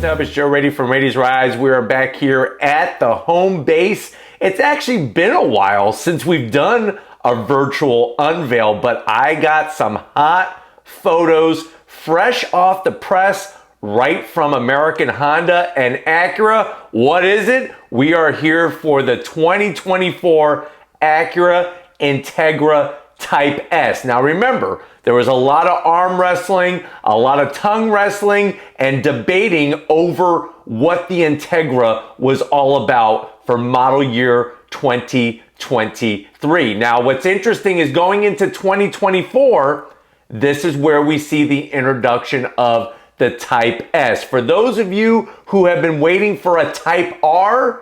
What's up? It's Joe Raiti from Raiti's Rides. We are back here at the home base. It's actually been a while since we've done a virtual unveil, but I got some hot photos fresh off the press right from American Honda and Acura. What is it? We are here for the 2024 Acura Integra Type S. Now remember, there was a lot of arm wrestling, a lot of tongue wrestling, and debating over what the Integra was all about for model year 2023. Now, what's interesting is going into 2024, this is where we see the introduction of the Type S. For those of you who have been waiting for a Type R,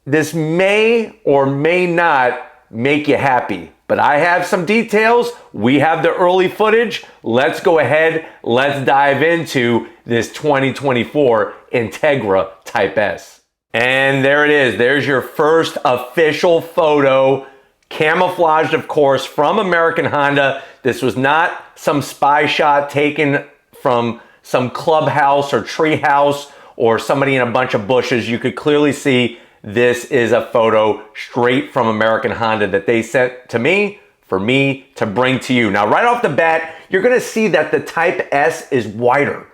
this may or may not make you happy. But I have some details. We have the early footage. Let's go ahead. Let's dive into this 2024 Integra Type S. And there it is. There's your first official photo. Camouflaged, of course, from American Honda. This was not some spy shot taken from some clubhouse or treehouse or somebody in a bunch of bushes. You could clearly see this is a photo straight from American Honda that they sent to me for me to bring to you. Now, right off the bat, you're gonna see that the Type S is wider.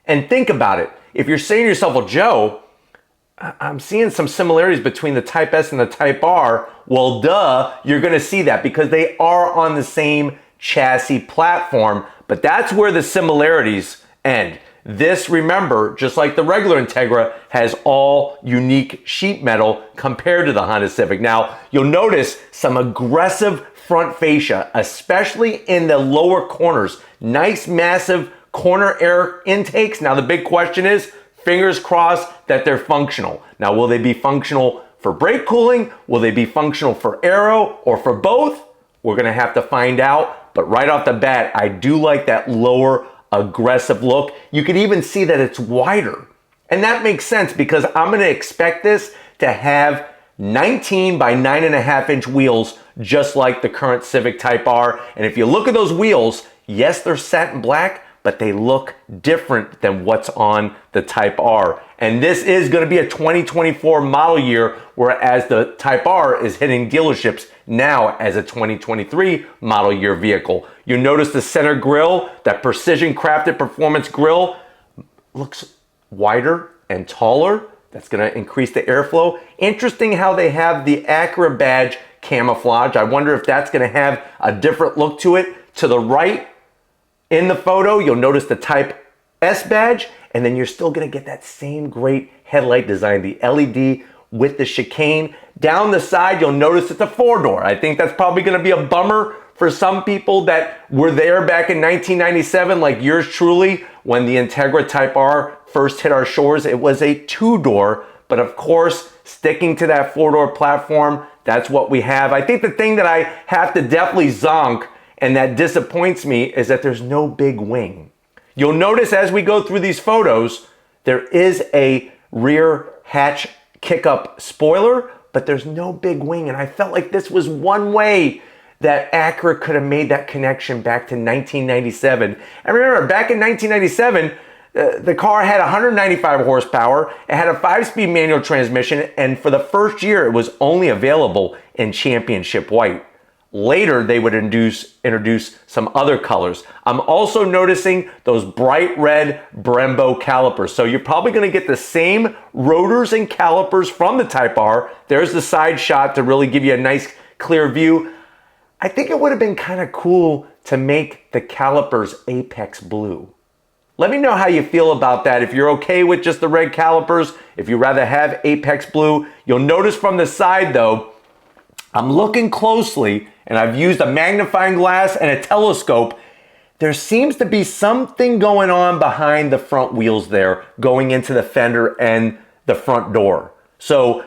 And think about it. If you're saying to yourself, well, Joe, I'm seeing some similarities between the Type S and the Type R. Well, duh, you're gonna see that because they are on the same chassis platform, but that's where the similarities end. This, remember, just like the regular Integra, has all unique sheet metal compared to the Honda Civic. Now, you'll notice some aggressive front fascia, especially in the lower corners. Nice, massive corner air intakes. Now, the big question is, fingers crossed that they're functional. Now, will they be functional for brake cooling? Will they be functional for aero or for both? We're gonna have to find out. But right off the bat, I do like that lower aggressive look. You can even see that it's wider. And that makes sense because I'm gonna expect this to have 19 by 9.5 inch wheels, just like the current Civic Type R. And if you look at those wheels, yes, they're satin black, but they look different than what's on the Type R. And this is gonna be a 2024 model year, whereas the Type R is hitting dealerships now as a 2023 model year vehicle. You notice the center grille, that precision crafted performance grille, looks wider and taller. That's gonna increase the airflow. Interesting how they have the Acura badge camouflage. I wonder if that's gonna have a different look to it. To the right, in the photo, you'll notice the Type S badge, and then you're still gonna get that same great headlight design, the LED with the chicane. Down the side, you'll notice it's a 4-door. I think that's probably gonna be a bummer for some people that were there back in 1997, like yours truly, when the Integra Type R first hit our shores. It was a 2-door, but of course, sticking to that 4-door platform, that's what we have. I think the thing that I have to definitely zonk and that disappoints me is that there's no big wing. You'll notice as we go through these photos, there is a rear hatch kick-up spoiler, but there's no big wing. And I felt like this was one way that Acura could have made that connection back to 1997. And remember, back in 1997, the car had 195 horsepower. It had a 5-speed manual transmission. And for the first year, it was only available in championship white. Later, they would introduce some other colors. I'm also noticing those bright red Brembo calipers. So you're probably gonna get the same rotors and calipers from the Type R. There's the side shot to really give you a nice clear view. I think it would have been kind of cool to make the calipers apex blue. Let me know how you feel about that. If you're okay with just the red calipers, if you rather have apex blue. You'll notice from the side though, I'm looking closely and I've used a magnifying glass and a telescope. There seems to be something going on behind the front wheels there, going into the fender and the front door. So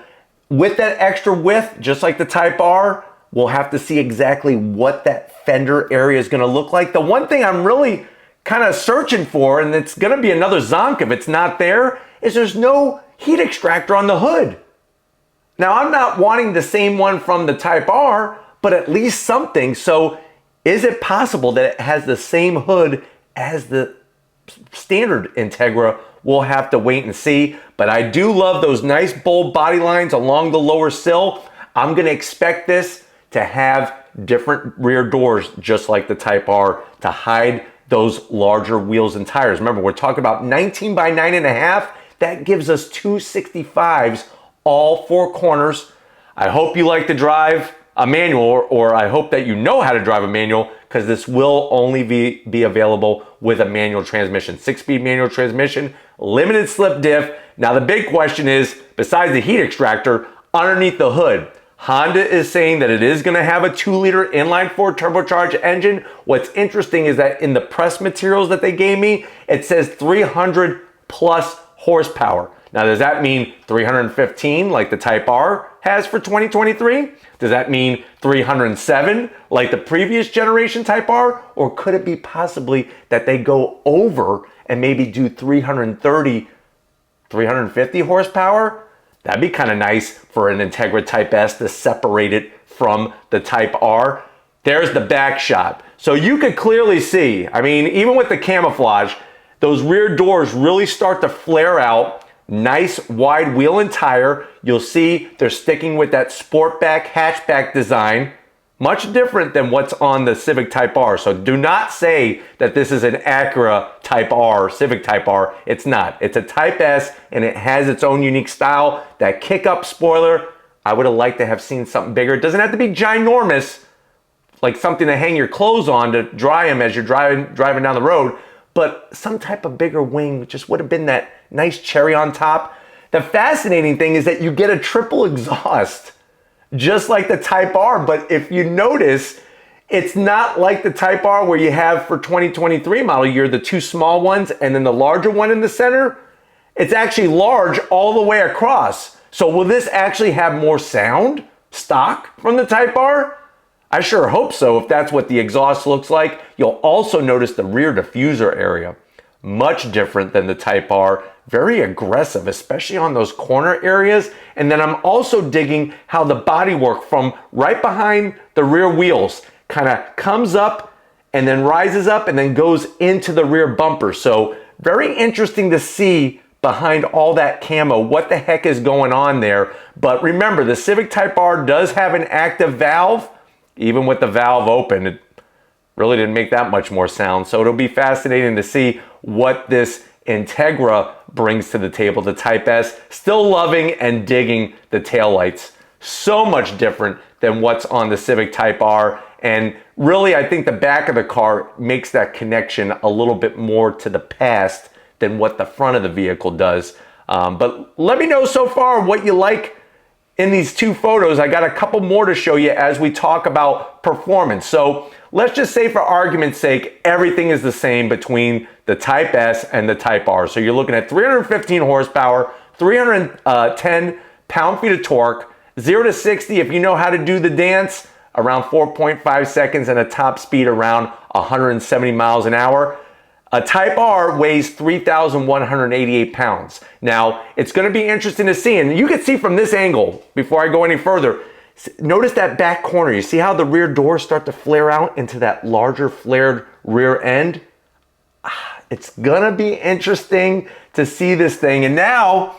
with that extra width, just like the Type R, we'll have to see exactly what that fender area is gonna look like. The one thing I'm really kind of searching for, and it's gonna be another zonk if it's not there, is there's no heat extractor on the hood. Now, I'm not wanting the same one from the Type R, but at least something. So is it possible that it has the same hood as the standard Integra, we'll have to wait and see. But I do love those nice bold body lines along the lower sill. I'm gonna expect this to have different rear doors, just like the Type R, to hide those larger wheels and tires. Remember, we're talking about 19 by 9.5. That gives us 265s, all four corners. I hope you like to drive a manual, or I hope that you know how to drive a manual, because this will only be available with a manual transmission. 6-speed manual transmission, limited slip diff. Now the big question is, besides the heat extractor, underneath the hood, Honda is saying that it is going to have a 2-liter inline-4 turbocharged engine. What's interesting is that in the press materials that they gave me, it says 300 plus horsepower. Now, does that mean 315 like the Type R has for 2023? Does that mean 307 like the previous generation Type R? Or could it be possibly that they go over and maybe do 330, 350 horsepower? That'd be kind of nice for an Integra Type S to separate it from the Type R. There's the back shot. So you could clearly see, I mean, even with the camouflage, those rear doors really start to flare out. Nice wide wheel and tire. You'll see they're sticking with that Sportback hatchback design. Much different than what's on the Civic Type R. So do not say that this is an Acura Type R, Civic Type R. It's not. It's a Type S, and it has its own unique style. That kick-up spoiler, I would have liked to have seen something bigger. It doesn't have to be ginormous, like something to hang your clothes on to dry them as you're driving down the road, but some type of bigger wing just would have been that nice cherry on top. The fascinating thing is that you get a triple exhaust, just like the Type R. But if you notice, it's not like the Type R where you have for 2023 model year, the two small ones and then the larger one in the center. It's actually large all the way across. So will this actually have more sound stock from the Type R? I sure hope so, if that's what the exhaust looks like. You'll also notice the rear diffuser area. Much different than the Type R. Very aggressive, especially on those corner areas. And then I'm also digging how the bodywork from right behind the rear wheels kind of comes up and then rises up and then goes into the rear bumper. So very interesting to see behind all that camo, what the heck is going on there. But remember, the Civic Type R does have an active valve. Even with the valve open, it really didn't make that much more sound. So it'll be fascinating to see what this Integra brings to the table. The Type S, still loving and digging the taillights. So much different than what's on the Civic Type R. And really, I think the back of the car makes that connection a little bit more to the past than what the front of the vehicle does. But let me know so far what you like in these two photos. I got a couple more to show you as we talk about performance. So let's just say, for argument's sake, everything is the same between the Type S and the Type R. So you're looking at 315 horsepower, 310 pound-feet of torque, 0 to 60, if you know how to do the dance, around 4.5 seconds, and a top speed around 170 miles an hour. A Type R weighs 3,188 pounds. Now, it's going to be interesting to see, and you can see from this angle, before I go any further, notice that back corner. You see how the rear doors start to flare out into that larger flared rear end? It's going to be interesting to see this thing. And now,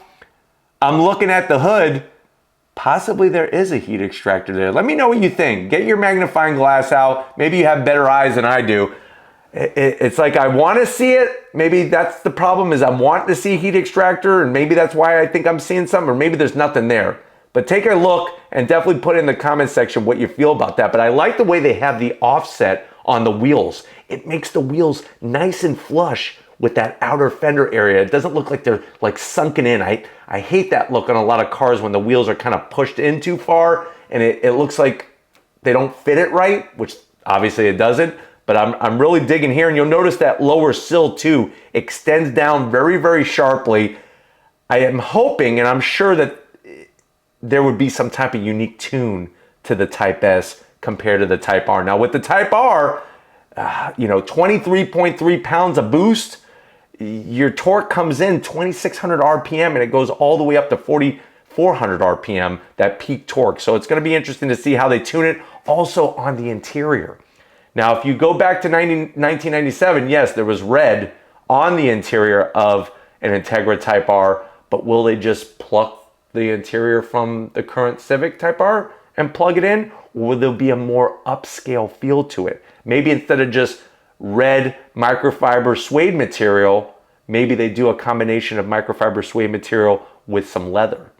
I'm looking at the hood. Possibly there is a heat extractor there. Let me know what you think. Get your magnifying glass out. Maybe you have better eyes than I do. It's like I want to see it. Maybe that's the problem, is I'm wanting to see heat extractor, and maybe that's why I think I'm seeing something, or maybe there's nothing there. But take a look and definitely put in the comment section what you feel about that. But I like the way they have the offset on the wheels. It makes the wheels nice and flush with that outer fender area. It doesn't look like they're like sunken in. I hate that look on a lot of cars when the wheels are kind of pushed in too far and it looks like they don't fit it right, which obviously it doesn't. But I'm really digging here, and you'll notice that lower sill too extends down very, very sharply. I am hoping, and I'm sure that there would be some type of unique tune to the Type S compared to the Type R. Now with the Type R, 23.3 pounds of boost, your torque comes in 2,600 RPM, and it goes all the way up to 4,400 RPM, that peak torque. So it's going to be interesting to see how they tune it. Also on the interior. Now, if you go back to 1997, yes, there was red on the interior of an Integra Type R, but will they just pluck the interior from the current Civic Type R and plug it in? Or will there be a more upscale feel to it? Maybe instead of just red microfiber suede material, maybe they do a combination of microfiber suede material with some leather.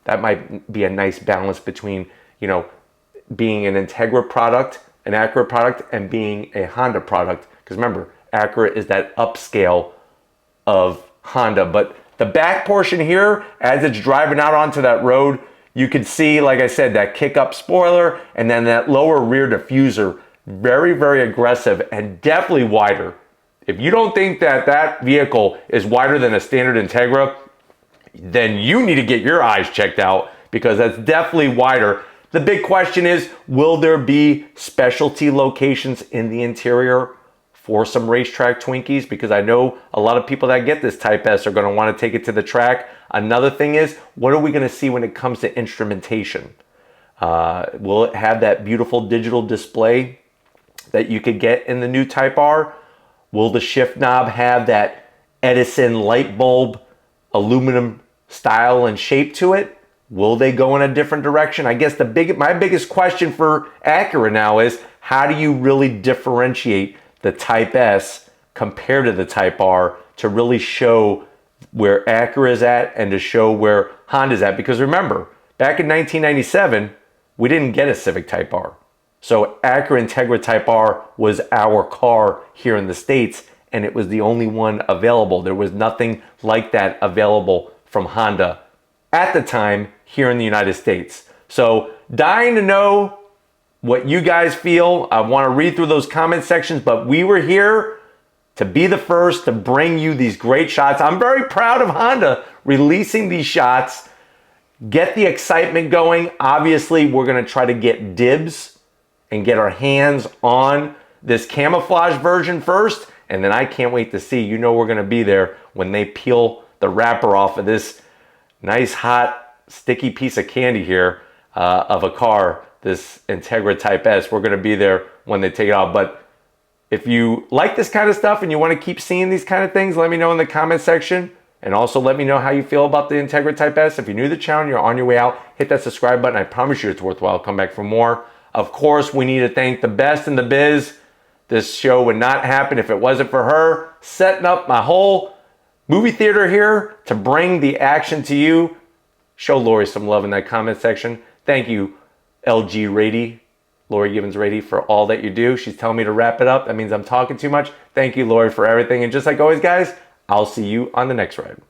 That might be a nice balance between, you know, being an Integra product, an Acura product, and being a Honda product. Because remember, Acura is that upscale of Honda. But the back portion here, as it's driving out onto that road, you can see, like I said, that kick-up spoiler and then that lower rear diffuser. Very, very aggressive and definitely wider. If you don't think that that vehicle is wider than a standard Integra, then you need to get your eyes checked out, because that's definitely wider. The big question is, will there be specialty locations in the interior for some racetrack Twinkies? Because I know a lot of people that get this Type S are going to want to take it to the track. Another thing is, what are we going to see when it comes to instrumentation? Will it have that beautiful digital display that you could get in the new Type R? Will the shift knob have that Edison light bulb aluminum style and shape to it? Will they go in a different direction? I guess my biggest question for Acura now is, how do you really differentiate the Type S compared to the Type R to really show where Acura is at and to show where Honda's at? Because remember, back in 1997, we didn't get a Civic Type R. So Acura Integra Type R was our car here in the States, and it was the only one available. There was nothing like that available from Honda at the time here in the United States. So dying to know what you guys feel. I want to read through those comment sections, but we were here to be the first to bring you these great shots. I'm very proud of Honda releasing these shots. Get the excitement going. Obviously, we're going to try to get dibs and get our hands on this camouflage version first, and then I can't wait to see. You know we're going to be there when they peel the wrapper off of this nice, hot, sticky piece of candy here of a car, this Integra Type S. We're going to be there when they take it out. But if you like this kind of stuff and you want to keep seeing these kind of things, let me know in the comment section. And also let me know how you feel about the Integra Type S. If you're new to the channel, you're on your way out, hit that subscribe button. I promise you it's worthwhile. Come back for more. Of course, we need to thank the best in the biz. This show would not happen if it wasn't for her setting up my whole movie theater here to bring the action to you. Show Lori some love in that comment section. Thank you, LG Raiti, Lori Gibbons Raiti, for all that you do. She's telling me to wrap it up. That means I'm talking too much. Thank you, Lori, for everything. And just like always, guys, I'll see you on the next ride.